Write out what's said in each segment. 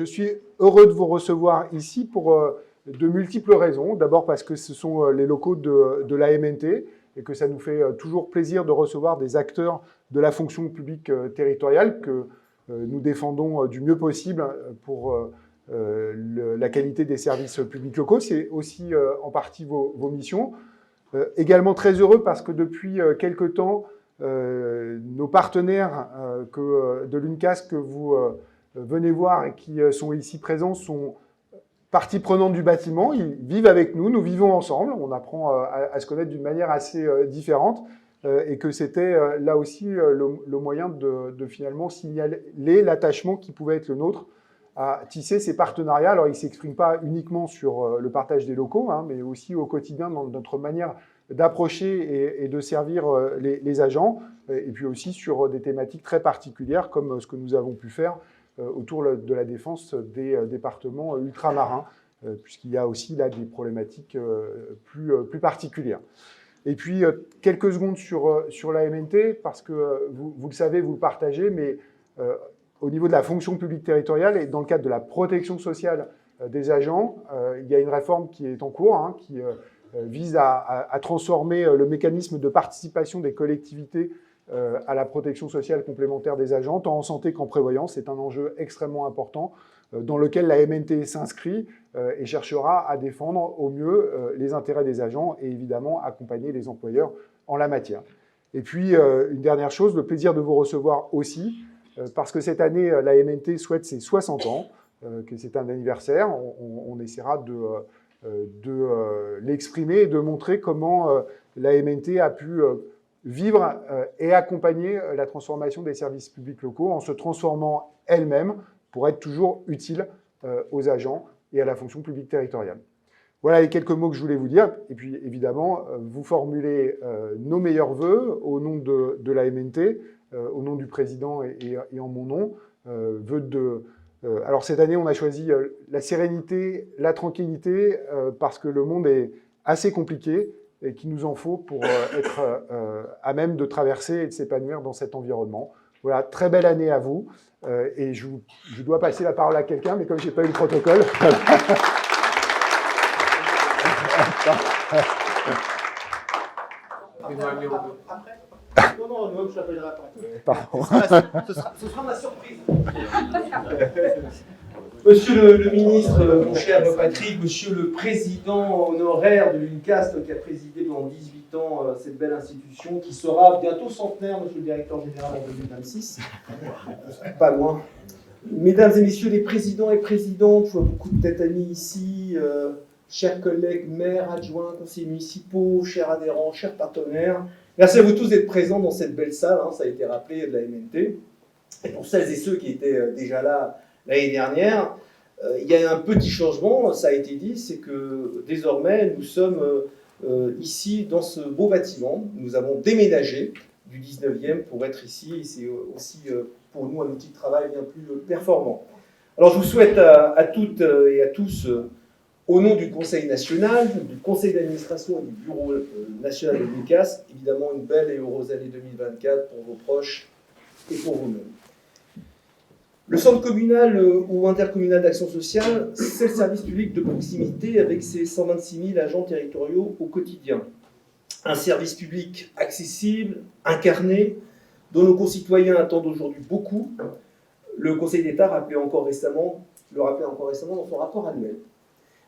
Je suis heureux de vous recevoir ici pour de multiples raisons. D'abord parce que ce sont les locaux de la MNT et que ça nous fait toujours plaisir de recevoir des acteurs de la fonction publique territoriale que nous défendons du mieux possible pour la qualité des services publics locaux. C'est aussi en partie vos missions. Également très heureux parce que depuis quelque temps, nos partenaires de l'UNCAS que vous venez voir et qui sont ici présents sont partie prenante du bâtiment. Ils vivent avec nous, nous vivons ensemble. On apprend à se connaître d'une manière assez différente et que c'était là aussi le moyen de finalement signaler l'attachement qui pouvait être le nôtre à tisser ces partenariats. Alors, ils ne s'expriment pas uniquement sur le partage des locaux, hein, mais aussi au quotidien dans notre manière d'approcher et de servir les agents, et puis aussi sur des thématiques très particulières comme ce que nous avons pu faire autour de la défense des départements ultramarins, puisqu'il y a aussi là des problématiques plus particulières. Et puis, quelques secondes sur la MNT, parce que vous le savez, vous le partagez, mais au niveau de la fonction publique territoriale et dans le cadre de la protection sociale des agents, il y a une réforme qui est en cours, hein, qui vise à transformer le mécanisme de participation des collectivités à la protection sociale complémentaire des agents, tant en santé qu'en prévoyance. C'est un enjeu extrêmement important dans lequel la MNT s'inscrit et cherchera à défendre au mieux les intérêts des agents et évidemment accompagner les employeurs en la matière. Et puis, une dernière chose, le plaisir de vous recevoir aussi, parce que cette année, la MNT souhaite ses 60 ans, que c'est un anniversaire. On essaiera de l'exprimer et de montrer comment la MNT a pu vivre et accompagner la transformation des services publics locaux en se transformant elle-même pour être toujours utile aux agents et à la fonction publique territoriale. Voilà les quelques mots que je voulais vous dire. Et puis, évidemment, vous formulez nos meilleurs vœux au nom de la MNT, au nom du président et en mon nom. Alors, cette année, on a choisi la sérénité, la tranquillité, parce que le monde est assez compliqué et qu'il nous en faut pour être à même de traverser et de s'épanouir dans cet environnement. Voilà, très belle année à vous. Et je dois passer la parole à quelqu'un, mais comme je n'ai pas eu le protocole... Non, je l'appellerai après. Pardon. Ce sera ma surprise. Monsieur le ministre, mon cher Patrick, monsieur le président honoraire de l'UNCAS, qui a présidé pendant 18 ans cette belle institution, qui sera bientôt centenaire, monsieur le directeur général, en 2026. Pas loin. Mesdames et messieurs les présidents et présidentes, je vois beaucoup de têtes amies ici, chers collègues, maires, adjoints, conseillers municipaux, chers adhérents, chers partenaires. Merci à vous tous d'être présents dans cette belle salle, hein, ça a été rappelé, de la MNT. Et pour celles et ceux qui étaient déjà là l'année dernière, il y a un petit changement, ça a été dit, c'est que désormais nous sommes ici dans ce beau bâtiment. Nous avons déménagé du 19e pour être ici, et c'est aussi pour nous un outil de travail bien plus performant. Alors je vous souhaite à toutes et à tous, au nom du Conseil national, du Conseil d'administration et du Bureau national de l'UNCAS, évidemment une belle et heureuse année 2024 pour vos proches et pour vous-même. Le centre communal ou intercommunal d'action sociale, c'est le service public de proximité avec ses 126 000 agents territoriaux au quotidien. Un service public accessible, incarné, dont nos concitoyens attendent aujourd'hui beaucoup. Le Conseil d'État le rappelait encore récemment dans son rapport annuel.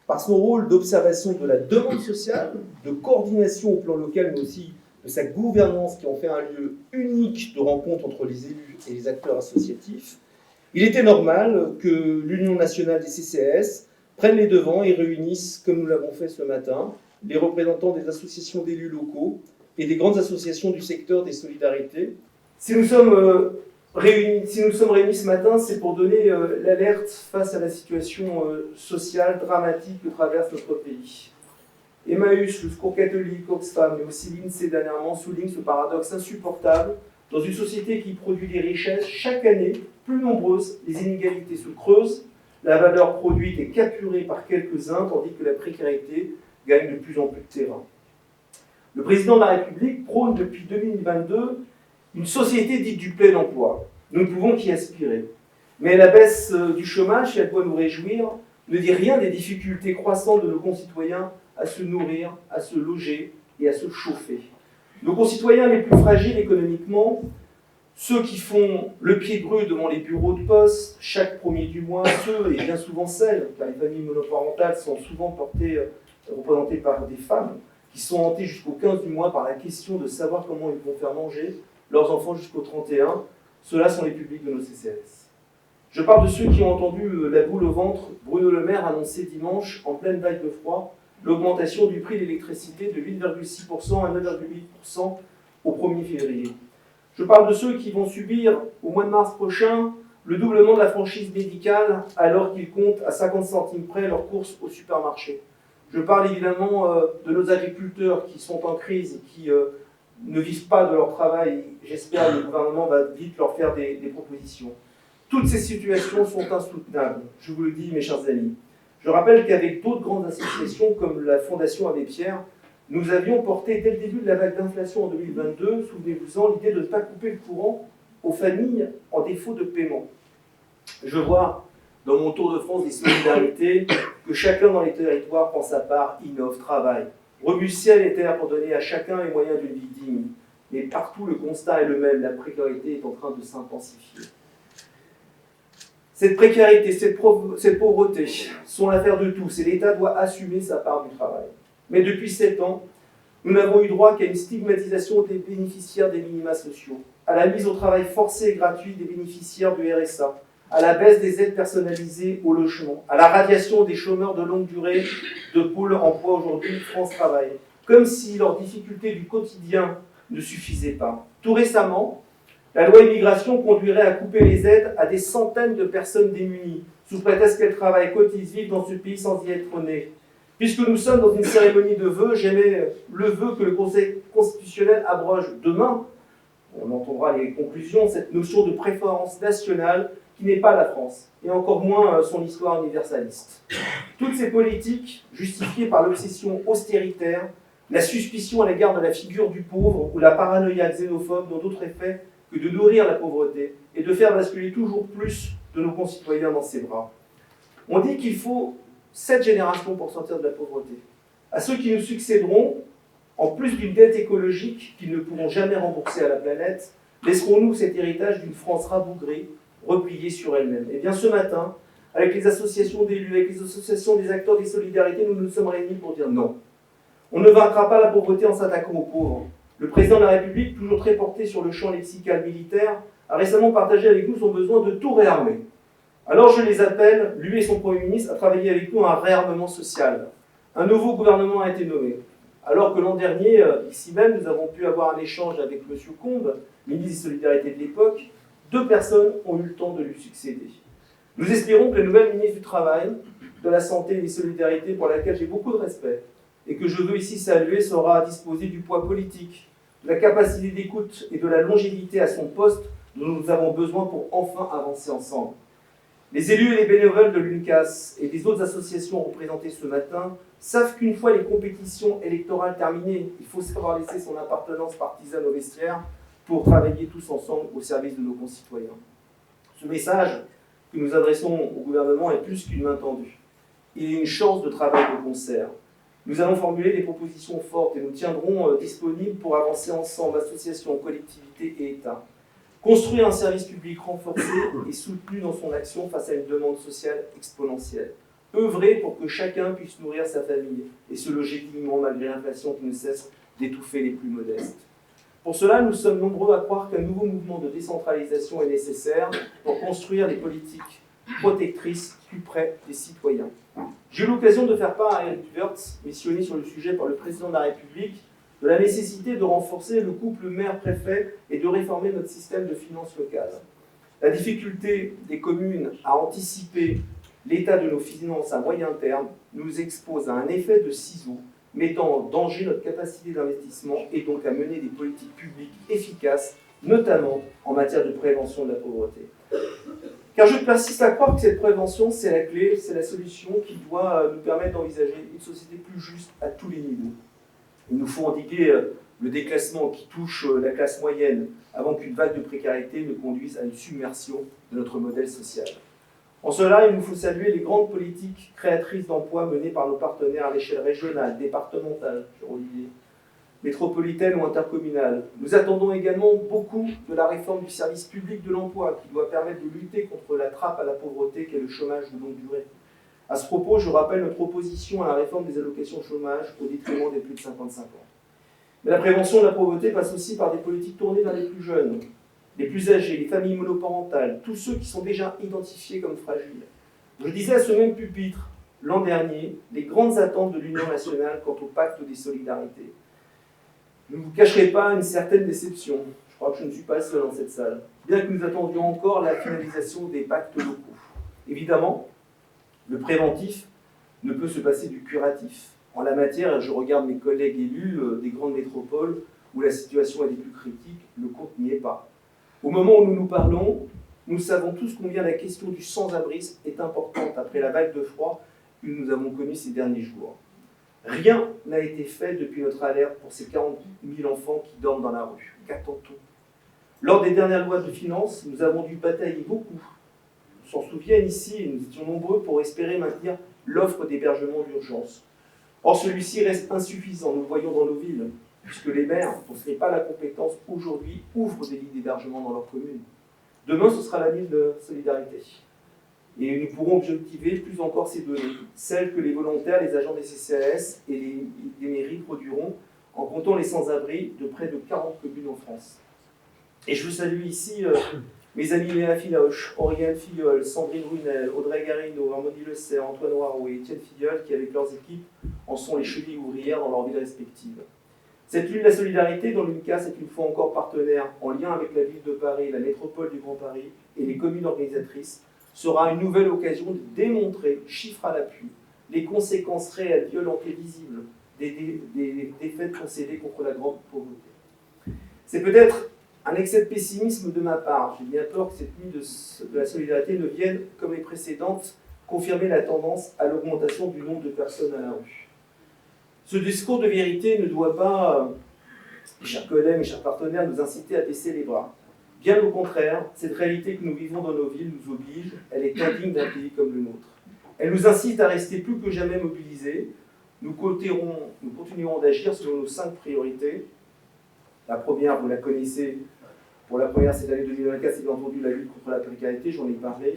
Par son rôle d'observation de la demande sociale, de coordination au plan local, mais aussi de sa gouvernance qui en fait un lieu unique de rencontre entre les élus et les acteurs associatifs, il était normal que l'Union nationale des CCAS prenne les devants et réunisse, comme nous l'avons fait ce matin, les représentants des associations d'élus locaux et des grandes associations du secteur des solidarités. Si nous sommes réunis ce matin, c'est pour donner l'alerte face à la situation sociale dramatique que traverse notre pays. Emmaüs, le Secours catholique, Oxfam et aussi l'INSEE dernièrement soulignent ce paradoxe insupportable. Dans une société qui produit des richesses, chaque année, plus nombreuses, les inégalités se creusent, la valeur produite est capturée par quelques-uns, tandis que la précarité gagne de plus en plus de terrain. Le président de la République prône depuis 2022 une société dite du plein emploi. Nous ne pouvons qu'y aspirer. Mais la baisse du chômage, si elle doit nous réjouir, ne dit rien des difficultés croissantes de nos concitoyens à se nourrir, à se loger et à se chauffer. Nos concitoyens les plus fragiles économiquement, ceux qui font le pied grue devant les bureaux de poste chaque premier du mois, ceux et bien souvent celles, car les familles monoparentales sont souvent représentées par des femmes, qui sont hantées jusqu'au 15 du mois par la question de savoir comment ils vont faire manger leurs enfants jusqu'au 31, ceux-là sont les publics de nos CCAS. Je parle de ceux qui ont entendu la boule au ventre Bruno Le Maire annoncer dimanche, en pleine vague de froid, l'augmentation du prix de l'électricité de 8,6% à 9,8% au 1er février. Je parle de ceux qui vont subir, au mois de mars prochain, le doublement de la franchise médicale alors qu'ils comptent à 50 centimes près leurs courses au supermarché. Je parle évidemment de nos agriculteurs qui sont en crise et qui ne vivent pas de leur travail. J'espère que le gouvernement va vite leur faire des propositions. Toutes ces situations sont insoutenables, je vous le dis mes chers amis. Je rappelle qu'avec d'autres grandes associations comme la Fondation Abbé Pierre, nous avions porté dès le début de la vague d'inflation en 2022, souvenez-vous-en, l'idée de ne pas couper le courant aux familles en défaut de paiement. Je vois dans mon tour de France des solidarités que chacun dans les territoires prend sa part, innove, travaille, remue ciel et terre pour donner à chacun les moyens d'une vie digne. Mais partout le constat est le même, la précarité est en train de s'intensifier. Cette précarité, cette pauvreté sont l'affaire de tous et l'État doit assumer sa part du travail. Mais depuis 7 ans, nous n'avons eu droit qu'à une stigmatisation des bénéficiaires des minima sociaux, à la mise au travail forcé et gratuit des bénéficiaires du RSA, à la baisse des aides personnalisées au logement, à la radiation des chômeurs de longue durée de Pôle emploi aujourd'hui France Travail, comme si leurs difficultés du quotidien ne suffisaient pas. Tout récemment, la loi immigration conduirait à couper les aides à des centaines de personnes démunies, sous prétexte qu'elles travaillent, cotisent, vivent dans ce pays sans y être nées. Puisque nous sommes dans une cérémonie de vœux, j'émets le vœu que le Conseil constitutionnel abroge demain, on entendra les conclusions, cette notion de préférence nationale qui n'est pas la France, et encore moins son histoire universaliste. Toutes ces politiques, justifiées par l'obsession austéritaire, la suspicion à l'égard de la figure du pauvre ou la paranoïa xénophobe n'ont d'autre effet que de nourrir la pauvreté et de faire basculer toujours plus de nos concitoyens dans ses bras. On dit qu'il faut 7 générations pour sortir de la pauvreté. À ceux qui nous succéderont, en plus d'une dette écologique qu'ils ne pourront jamais rembourser à la planète, laisserons-nous cet héritage d'une France rabougrie, repliée sur elle-même. Et bien ce matin, avec les associations d'élus, avec les associations des acteurs des solidarités, nous nous sommes réunis pour dire non. On ne vaincra pas la pauvreté en s'attaquant aux pauvres. Le président de la République, toujours très porté sur le champ lexical militaire, a récemment partagé avec nous son besoin de tout réarmer. Alors je les appelle, lui et son Premier ministre, à travailler avec nous à un réarmement social. Un nouveau gouvernement a été nommé. Alors que l'an dernier, ici même, nous avons pu avoir un échange avec M. Combes, ministre des Solidarités de l'époque, 2 personnes ont eu le temps de lui succéder. Nous espérons que la nouvelle ministre du Travail, de la Santé et des Solidarités, pour laquelle j'ai beaucoup de respect, et que je veux ici saluer, saura disposer du poids politique, de la capacité d'écoute et de la longévité à son poste dont nous avons besoin pour enfin avancer ensemble. Les élus et les bénévoles de l'UNCAS et des autres associations représentées ce matin savent qu'une fois les compétitions électorales terminées, il faut savoir laisser son appartenance partisane au vestiaire pour travailler tous ensemble au service de nos concitoyens. Ce message que nous adressons au gouvernement est plus qu'une main tendue. Il est une chance de travail de concert. Nous allons formuler des propositions fortes et nous tiendrons disponibles pour avancer ensemble, associations, collectivités et États. Construire un service public renforcé et soutenu dans son action face à une demande sociale exponentielle. Œuvrer pour que chacun puisse nourrir sa famille et se loger dignement malgré l'inflation qui ne cesse d'étouffer les plus modestes. Pour cela, nous sommes nombreux à croire qu'un nouveau mouvement de décentralisation est nécessaire pour construire des politiques protectrices plus près des citoyens. J'ai eu l'occasion de faire part à Eric Woerth, missionné sur le sujet par le président de la République, de la nécessité de renforcer le couple maire-préfet et de réformer notre système de finances locales. La difficulté des communes à anticiper l'état de nos finances à moyen terme nous expose à un effet de ciseaux, mettant en danger notre capacité d'investissement et donc à mener des politiques publiques efficaces, notamment en matière de prévention de la pauvreté. Car je persiste à croire que cette prévention, c'est la clé, c'est la solution qui doit nous permettre d'envisager une société plus juste à tous les niveaux. Il nous faut endiguer le déclassement qui touche la classe moyenne avant qu'une vague de précarité ne conduise à une submersion de notre modèle social. En cela, il nous faut saluer les grandes politiques créatrices d'emplois menées par nos partenaires à l'échelle régionale, départementale, métropolitaine ou intercommunale. Nous attendons également beaucoup de la réforme du service public de l'emploi qui doit permettre de lutter contre la trappe à la pauvreté qu'est le chômage de longue durée. À ce propos, je rappelle notre opposition à la réforme des allocations chômage au détriment des plus de 55 ans. Mais la prévention de la pauvreté passe aussi par des politiques tournées vers les plus jeunes, les plus âgés, les familles monoparentales, tous ceux qui sont déjà identifiés comme fragiles. Je disais à ce même pupitre, l'an dernier, les grandes attentes de l'Union nationale quant au pacte des solidarités. Je ne vous cacherai pas une certaine déception. Je crois que je ne suis pas seul dans cette salle. Bien que nous attendions encore la finalisation des pactes locaux. Évidemment, le préventif ne peut se passer du curatif. En la matière, je regarde mes collègues élus des grandes métropoles où la situation est des plus critiques, le compte n'y est pas. Au moment où nous nous parlons, nous savons tous combien la question du sans-abrisme est importante après la vague de froid que nous avons connue ces derniers jours. Rien n'a été fait depuis notre alerte pour ces 40 000 enfants qui dorment dans la rue. Qu'attend-on ? Lors des dernières lois de finances, nous avons dû batailler beaucoup. On s'en souvient ici, et nous étions nombreux pour espérer maintenir l'offre d'hébergement d'urgence. Or, celui-ci reste insuffisant, nous le voyons dans nos villes, puisque les maires, dont ce n'est pas la compétence aujourd'hui, ouvrent des lits d'hébergement dans leur commune. Demain, ce sera la ville de solidarité. Et nous pourrons objectiver plus encore ces données, celles que les volontaires, les agents des CCAS et les mairies produiront en comptant les sans-abri de près de 40 communes en France. Et je veux saluer ici mes amis Léa Filoche, Aurélien Filleul, Sandrine Brunel, Audrey Garino, Amandine Le Serre, Antoine Noirot et Étienne Filleul qui, avec leurs équipes, en sont les chevilles ouvrières dans leurs villes respectives. Cette lutte de la solidarité, dont l'UNCAS est une fois encore partenaire en lien avec la ville de Paris, la métropole du Grand Paris et les communes organisatrices, sera une nouvelle occasion de démontrer, chiffres à l'appui, les conséquences réelles, violentes et visibles des défaites concédées contre la grande pauvreté. C'est peut-être un excès de pessimisme de ma part. J'ai bien peur que cette nuit de la solidarité ne vienne, comme les précédentes, confirmer la tendance à l'augmentation du nombre de personnes à la rue. Ce discours de vérité ne doit pas, mes chers collègues, mes chers partenaires, nous inciter à baisser les bras. Bien au contraire, cette réalité que nous vivons dans nos villes nous oblige, elle est indigne d'un pays comme le nôtre. Elle nous incite à rester plus que jamais mobilisés. Nous continuerons d'agir selon nos 5 priorités. La première, vous la connaissez, pour la première, cette année 2024, c'est bien entendu la lutte contre la précarité, j'en ai parlé.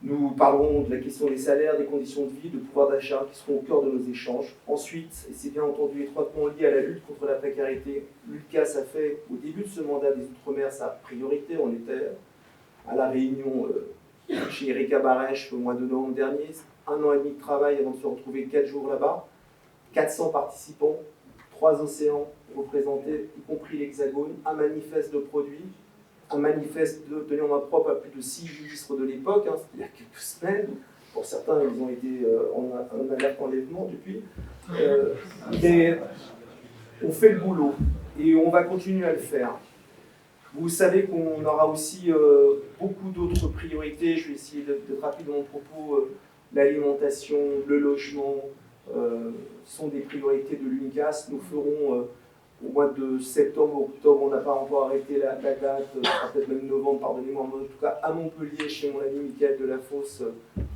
Nous parlerons de la question des salaires, des conditions de vie, de pouvoir d'achat qui seront au cœur de nos échanges. Ensuite, et c'est bien entendu étroitement lié à la lutte contre la précarité, l'UNCAS a fait au début de ce mandat des Outre-mer sa priorité. On était à la réunion chez Erika Barèche au mois de novembre dernier, 1 an et demi de travail avant de se retrouver 4 jours là-bas, 400 participants, 3 océans représentés, y compris l'Hexagone, un manifeste de produits, un manifeste tenu en main propre à plus de 6 ministres de l'époque, il y a quelques semaines. Pour certains, ils ont été en alerte enlèvement depuis. Mais on fait le boulot et on va continuer à le faire. Vous savez qu'on aura aussi beaucoup d'autres priorités. Je vais essayer d'être rapide dans mon propos. L'alimentation, le logement sont des priorités de l'UNCAS. Nous ferons au mois de septembre, octobre, on n'a pas encore arrêté la date, peut-être même novembre, pardonnez-moi, en tout cas à Montpellier, chez mon ami Michael Delafosse,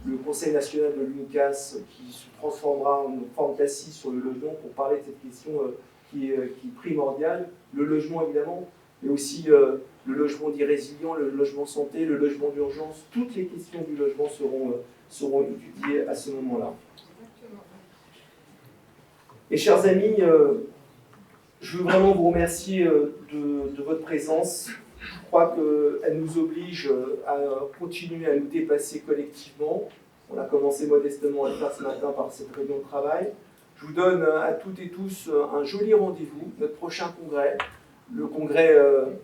le Conseil national de l'UNCAS qui se transformera en forme d'assise sur le logement pour parler de cette question qui est primordiale. Le logement évidemment, mais aussi le logement dit résilient, le logement santé, le logement d'urgence. Toutes les questions du logement seront étudiées à ce moment-là. Et chers amis, je veux vraiment vous remercier de votre présence. Je crois qu'elle nous oblige à continuer à nous dépasser collectivement. On a commencé modestement à le faire ce matin par cette réunion de travail. Je vous donne à toutes et tous un joli rendez-vous, notre prochain congrès. Le congrès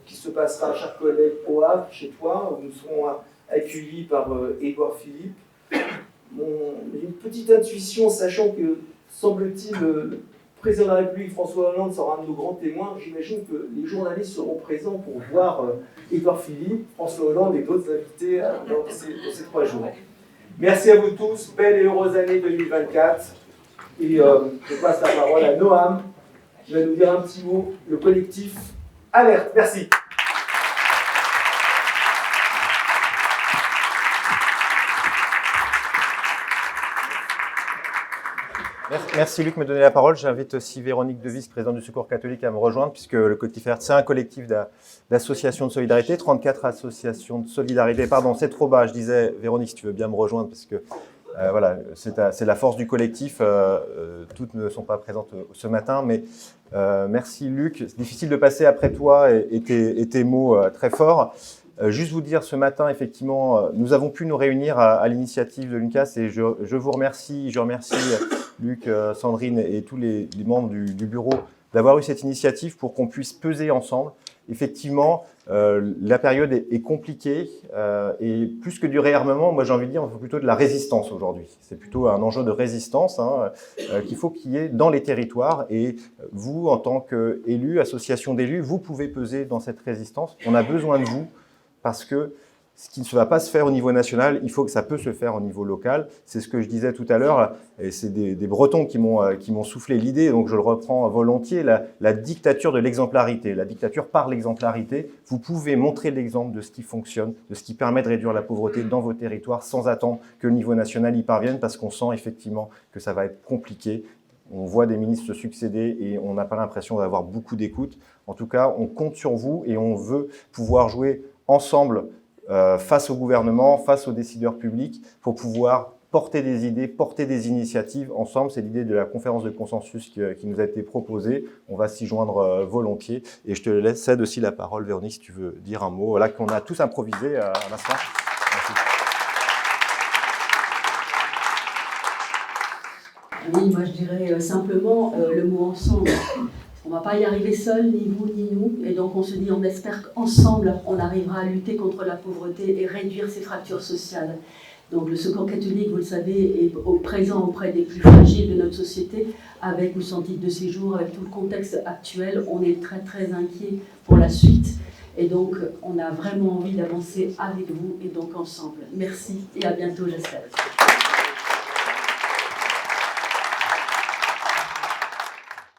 qui se passera, chers collègues, au Havre, chez toi, où nous serons accueillis par Édouard Philippe. J'ai une petite intuition, sachant que, semble-t-il, le président de la République, François Hollande, sera un de nos grands témoins. J'imagine que les journalistes seront présents pour voir Édouard Philippe, François Hollande et d'autres invités dans ces 3 jours. Merci à vous tous, belle et heureuse année 2024. Et je passe la parole à Noam, Il va nous dire un petit mot, le collectif Alerte. Merci. Merci Luc de me donner la parole. J'invite aussi Véronique Devis, présidente du Secours catholique, à me rejoindre, puisque le collectif Alerte, c'est un collectif d'associations de solidarité, 34 associations de solidarité. Pardon, c'est trop bas, je disais, Véronique, si tu veux bien me rejoindre, parce que voilà, c'est la force du collectif. Toutes ne sont pas présentes ce matin, mais merci Luc. C'est difficile de passer après toi et tes mots très forts. Juste vous dire, ce matin, effectivement, nous avons pu nous réunir à l'initiative de l'UNCAS et je vous remercie, Luc, Sandrine et tous les membres du bureau d'avoir eu cette initiative pour qu'on puisse peser ensemble. Effectivement, la période est compliquée et plus que du réarmement, moi j'ai envie de dire, il faut plutôt de la résistance aujourd'hui. C'est plutôt un enjeu de résistance qu'il faut qu'il y ait dans les territoires et vous, en tant qu'élus, association d'élus, vous pouvez peser dans cette résistance. On a besoin de vous. Parce que ce qui ne va pas se faire au niveau national, il faut que ça peut se faire au niveau local. C'est ce que je disais tout à l'heure, et c'est des Bretons qui m'ont soufflé l'idée, donc je le reprends volontiers, la dictature de l'exemplarité, la dictature par l'exemplarité. Vous pouvez montrer l'exemple de ce qui fonctionne, de ce qui permet de réduire la pauvreté dans vos territoires sans attendre que le niveau national y parvienne, parce qu'on sent effectivement que ça va être compliqué. On voit des ministres se succéder et on n'a pas l'impression d'avoir beaucoup d'écoute. En tout cas, on compte sur vous et on veut pouvoir jouer ensemble face au gouvernement, face aux décideurs publics, pour pouvoir porter des idées, porter des initiatives ensemble. C'est l'idée de la conférence de consensus qui nous a été proposée. On va s'y joindre volontiers. Et je te cède aussi la parole, Véronique, si tu veux dire un mot. Voilà, qu'on a tous improvisé à l'instant. Oui, moi je dirais simplement le mot ensemble. On ne va pas y arriver seul, ni vous ni nous, et donc on se dit, on espère qu'ensemble on arrivera à lutter contre la pauvreté et réduire ces fractures sociales. Donc le Secours catholique, vous le savez, est présent auprès des plus fragiles de notre société, avec ou sans titre de séjour, avec tout le contexte actuel. On est très très inquiet pour la suite, et donc on a vraiment envie d'avancer avec vous et donc ensemble. Merci et à bientôt, j'espère.